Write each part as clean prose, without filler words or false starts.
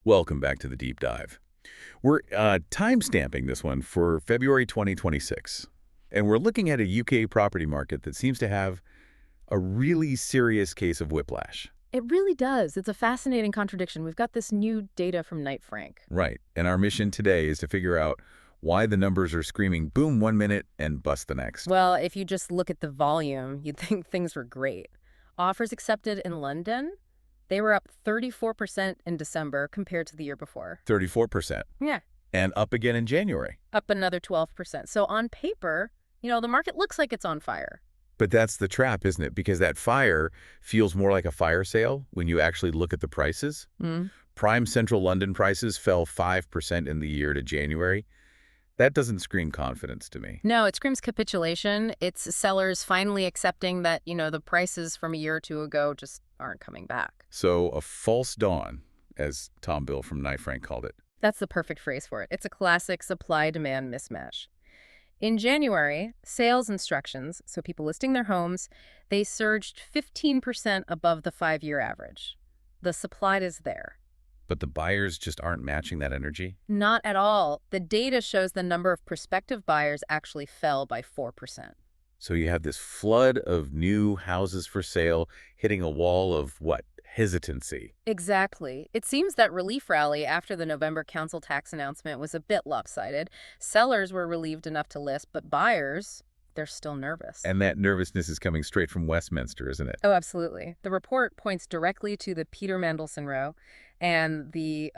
Welcome back to the deep dive. We're time-stamping this one for February 2026, and we're looking at a UK property market that seems to have a really serious case of whiplash. It really does. It's a fascinating contradiction. We've got this new data from Knight Frank. Right, and our mission today is to figure out why the numbers are screaming boom one minute and bust the next. Well, if you just look at the volume, you'd think things were great. Offers accepted in London, they were up 34% in December compared to the year before. 34%. Yeah. And up again in January. Up another 12%. So on paper, the market looks like it's on fire. But that's the trap, isn't it? Because that fire feels more like a fire sale when you actually look at the prices. Prime central London prices fell 5% in the year to January. That doesn't scream confidence to me. No, it screams capitulation. It's sellers finally accepting that, the prices from a year or two ago just aren't coming back. So a false dawn, as Tom Bill from Knight Frank called it. That's the perfect phrase for it. It's a classic supply-demand mismatch. In January, sales instructions, so people listing their homes, they surged 15% above the 5-year average. The supply is there. But the buyers just aren't matching that energy? Not at all. The data shows the number of prospective buyers actually fell by 4%. So you have this flood of new houses for sale hitting a wall of what? Hesitancy. Exactly. It seems that relief rally after the November council tax announcement was a bit lopsided. Sellers were relieved enough to list, but buyers, they're still nervous. And that nervousness is coming straight from Westminster, isn't it? Oh, absolutely. The report points directly to the Peter Mandelson row and the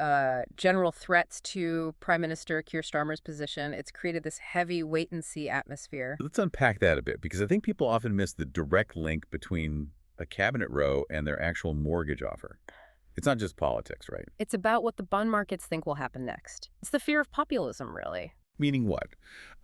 general threats to Prime Minister Keir Starmer's position. It's created this heavy wait-and-see atmosphere. Let's unpack that a bit, because I think people often miss the direct link between a cabinet row and their actual mortgage offer. It's not just politics, right? It's about what the bond markets think will happen next. It's the fear of populism, really. Meaning what?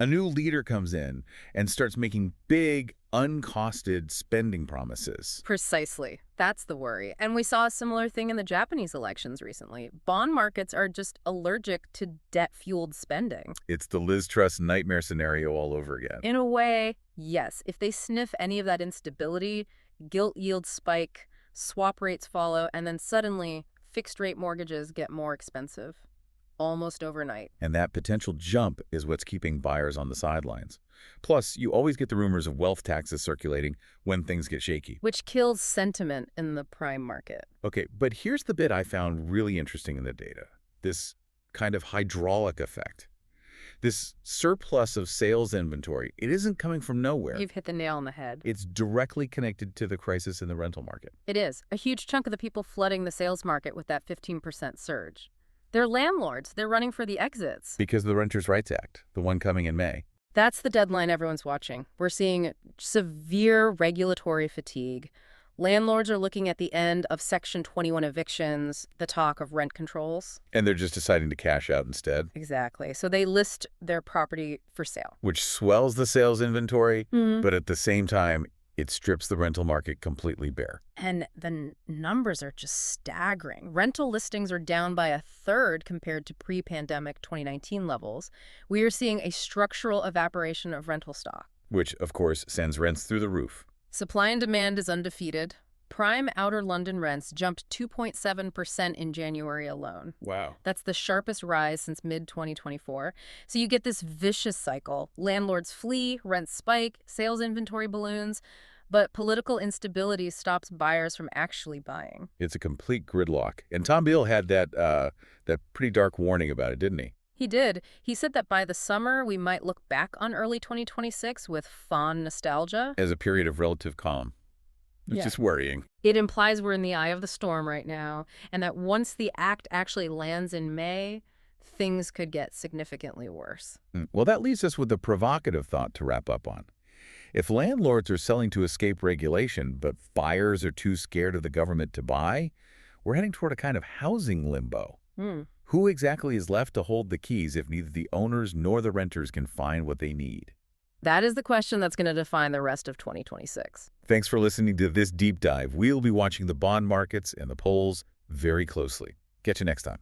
A new leader comes in and starts making big, uncosted spending promises. Precisely. That's the worry. And we saw a similar thing in the Japanese elections recently. Bond markets are just allergic to debt-fueled spending. It's the Liz Truss nightmare scenario all over again. In a way, yes. If they sniff any of that instability, gilt yields spike, swap rates follow, and then suddenly fixed-rate mortgages get more expensive. Almost overnight. And that potential jump is what's keeping buyers on the sidelines. Plus, you always get the rumors of wealth taxes circulating when things get shaky. Which kills sentiment in the prime market. Okay, but here's the bit I found really interesting in the data. This kind of hydraulic effect. This surplus of sales inventory, it isn't coming from nowhere. You've hit the nail on the head. It's directly connected to the crisis in the rental market. It is. A huge chunk of the people flooding the sales market with that 15% surge. They're landlords. They're running for the exits. Because of the Renters' Rights Act, the one coming in May. That's the deadline everyone's watching. We're seeing severe regulatory fatigue. Landlords are looking at the end of Section 21 evictions, the talk of rent controls. And they're just deciding to cash out instead. Exactly. So they list their property for sale. Which swells the sales inventory, but at the same time, it strips the rental market completely bare. And the numbers are just staggering. Rental listings are down by a third compared to pre-pandemic 2019 levels. We are seeing a structural evaporation of rental stock. Which, of course, sends rents through the roof. Supply and demand is undefeated. Prime outer London rents jumped 2.7% in January alone. Wow. That's the sharpest rise since mid-2024. So you get this vicious cycle. Landlords flee, rents spike, sales inventory balloons, but political instability stops buyers from actually buying. It's a complete gridlock. And Tom Bill had that pretty dark warning about it, didn't he? He did. He said that by the summer, we might look back on early 2026 with fond nostalgia. As a period of relative calm. It's just worrying. It implies we're in the eye of the storm right now, and that once the act actually lands in May, things could get significantly worse. Well, that leaves us with a provocative thought to wrap up on. If landlords are selling to escape regulation, but buyers are too scared of the government to buy, we're heading toward a kind of housing limbo. Who exactly is left to hold the keys if neither the owners nor the renters can find what they need? That is the question that's going to define the rest of 2026. Thanks for listening to this deep dive. We'll be watching the bond markets and the polls very closely. Catch you next time.